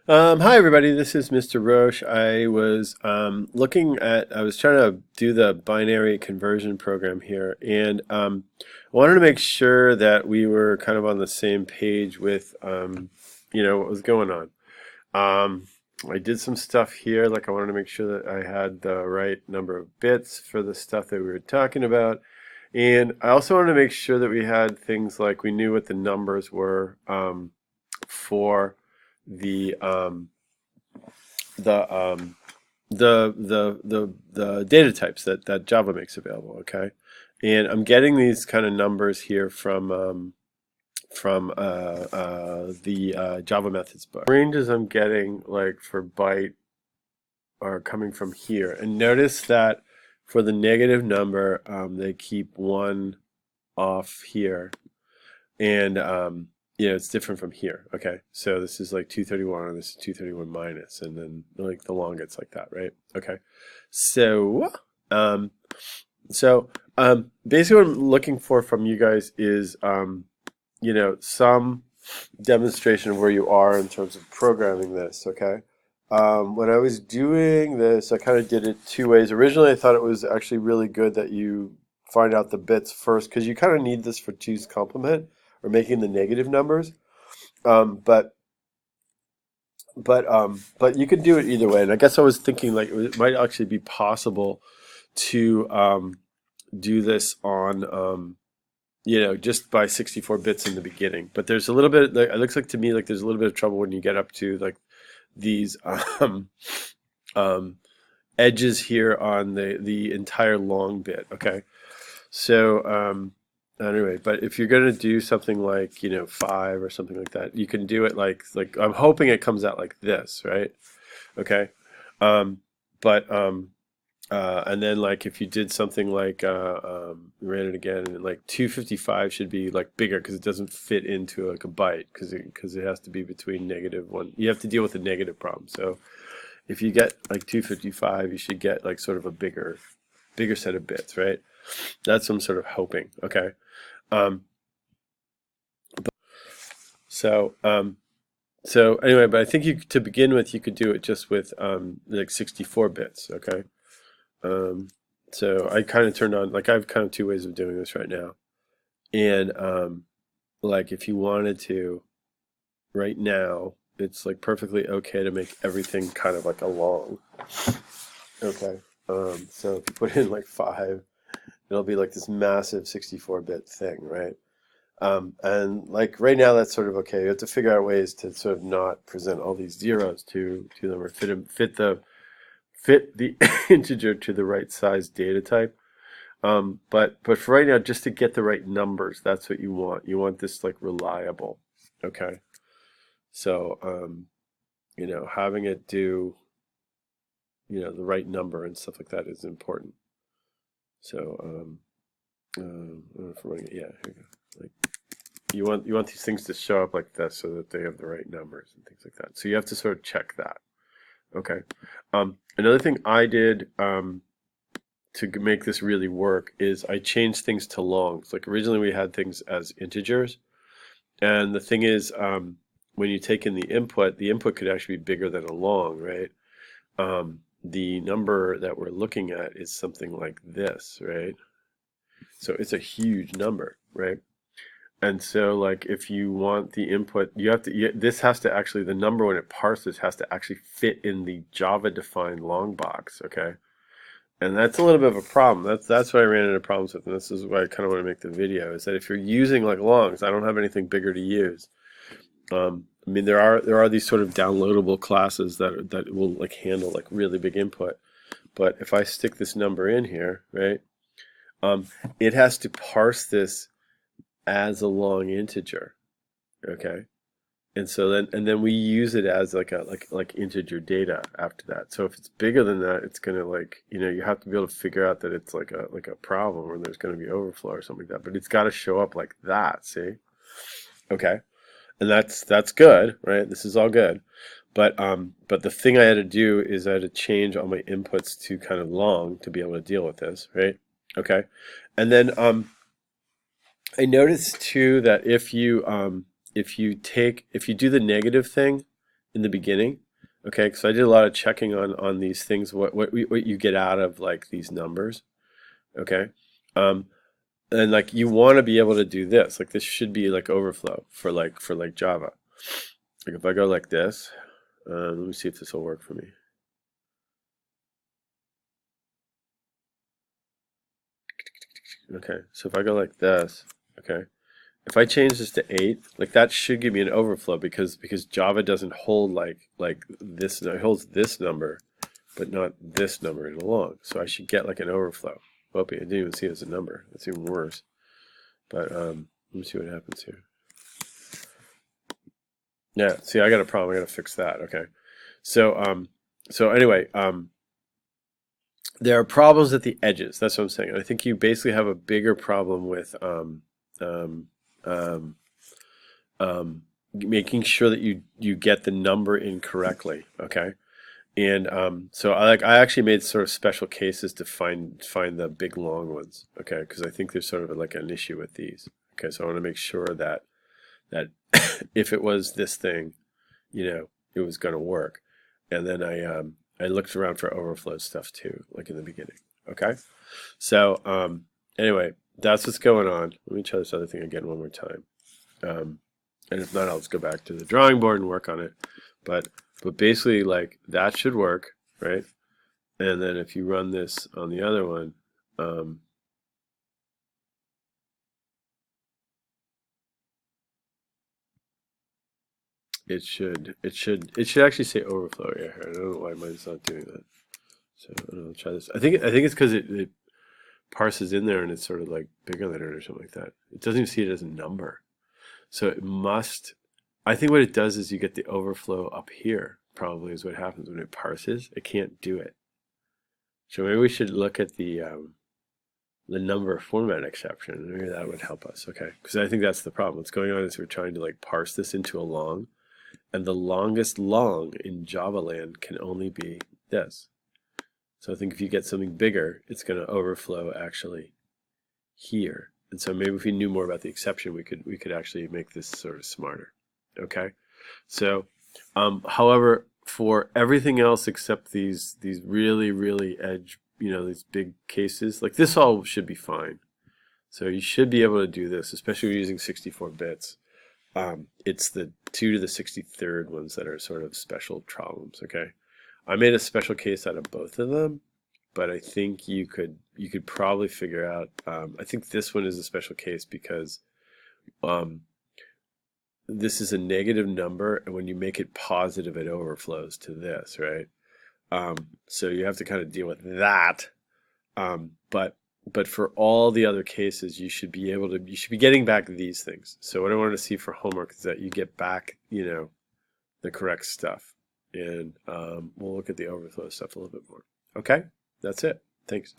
Hi everybody, this is Mr. Roche. I was I was trying to do the binary conversion program here, and I wanted to make sure that we were kind of on the same page with, what was going on. Um, I did some stuff here, like I wanted to make sure that I had the right number of bits for the stuff that we were talking about. And I also wanted to make sure that we had things like we knew what the numbers were for the the the data types that Java makes available. Okay, and I'm getting these kind of numbers here from the Java methods book. Ranges I'm getting like for byte are coming from here, and notice that for the negative number, they keep one off here, and it's different from here. Okay, so this is like 231, and this is 231 minus, and then like the long gets like that, right? Okay, so um, basically what I'm looking for from you guys is some demonstration of where you are in terms of programming this. Okay. When I was doing this, I kind of did it two ways. Originally, I thought it was actually really good that you find out the bits first because you kind of need this for two's complement or making the negative numbers. Um, but but you could do it either way. And I guess I was thinking like it might actually be possible to do this on just by 64 bits in the beginning. But there's a little bit. Like, it looks like to me like there's a little bit of trouble when you get up to like these um, edges here on the entire long bit. Okay, so anyway, but if you're going to do something like 5 or something like that, you can do it like I'm hoping it comes out like this, right? Okay, um, but and then like if you did something like ran it again, and like 255 should be like bigger because it doesn't fit into like a byte because it has to be between negative one. You have to deal with the negative problem. So if you get like 255, you should get like sort of a bigger set of bits, right? That's what I'm sort of hoping. Okay. Um, so anyway, but I think to begin with you could do it just with like 64 bits. Okay. Um, so I kind of turned on, like I have kind of two ways of doing this right now. And like if you wanted to right now, it's like perfectly okay to make everything kind of like a long. Okay. So if you put in like 5, it'll be like this massive 64-bit thing, right? And like right now that's sort of okay. You have to figure out ways to sort of not present all these zeros to them or fit the integer to the right size data type. But for right now, just to get the right numbers, that's what you want. You want this like reliable. Okay. So having it do the right number and stuff like that is important. So I don't know if we're running it. Yeah, here we go. Like you want these things to show up like this so that they have the right numbers and things like that. So you have to sort of check that. Okay. Another thing I did to make this really work is I changed things to longs. Like originally we had things as integers, and the thing is, when you take in the input could actually be bigger than a long, right? The number that we're looking at is something like this, right? So it's a huge number, right? And so like if you want the input, this has to actually, the number when it parses has to actually fit in the Java defined long box, okay? And that's a little bit of a problem. That's what I ran into problems with, and this is why I kind of want to make the video, is that if you're using like longs, I don't have anything bigger to use. I mean, there are these sort of downloadable classes that will like handle like really big input. But if I stick this number in here, right, um, it has to parse this as a long integer, okay? And then we use it as like integer data after that. So if it's bigger than that, it's gonna like you have to be able to figure out that it's like a problem or there's gonna be overflow or something like that. But it's got to show up like that. See? Okay, and that's good, right? This is all good. But the thing I had to do is I had to change all my inputs to kind of long to be able to deal with this, right? Okay, and then I noticed too that if you do the negative thing, in the beginning. Okay, so I did a lot of checking on these things, what you get out of like these numbers. Okay, um, and like you want to be able to do this. Like this should be like overflow for like Java. Like if I go like this, let me see if this will work for me. Okay, so if I go like this, okay, if I change this to 8, like that should give me an overflow because Java doesn't hold like this. It holds this number, but not this number in a long. So I should get like an overflow. Oh, I didn't even see it as a number. That's even worse. But let me see what happens here. Yeah, see, I got a problem. I got to fix that. Okay, so anyway, there are problems at the edges. That's what I'm saying. And I think you basically have a bigger problem with um, um, making sure that you get the number in correctly. Okay, and so I actually made sort of special cases to find the big long ones. Okay, because I think there's sort of like an issue with these. Okay, so I want to make sure that if it was this thing, it was going to work. And then I looked around for overflow stuff too, like in the beginning. Okay, so anyway, that's what's going on. Let me try this other thing again one more time. And if not, I'll just go back to the drawing board and work on it. But basically, like that should work, right? And then if you run this on the other one, it should actually say overflow here. I don't know why mine's not doing that. So I don't know, try this. I think it's because it parses in there and it's sort of like bigger than it or something like that. It doesn't even see it as a number. So it must. I think what it does is you get the overflow up here. Probably is what happens when it parses. It can't do it. So maybe we should look at the number format exception. Maybe that would help us. Okay, because I think that's the problem. What's going on is we're trying to like parse this into a long, and the longest long in Java land can only be this. So I think if you get something bigger, it's going to overflow actually here. And so maybe if we knew more about the exception, we could actually make this sort of smarter. Okay. So, however, for everything else except these really edge, these big cases, like this all should be fine. So you should be able to do this, especially using 64 bits. It's the 2 to the 63rd ones that are sort of special problems. Okay. I made a special case out of both of them, but I think you could probably figure out. I think this one is a special case because this is a negative number, and when you make it positive, it overflows to this, right? So you have to kind of deal with that. But for all the other cases, you should be getting back these things. So what I want to see for homework is that you get back, the correct stuff. And we'll look at the overflow stuff a little bit more. Okay, that's it. Thanks.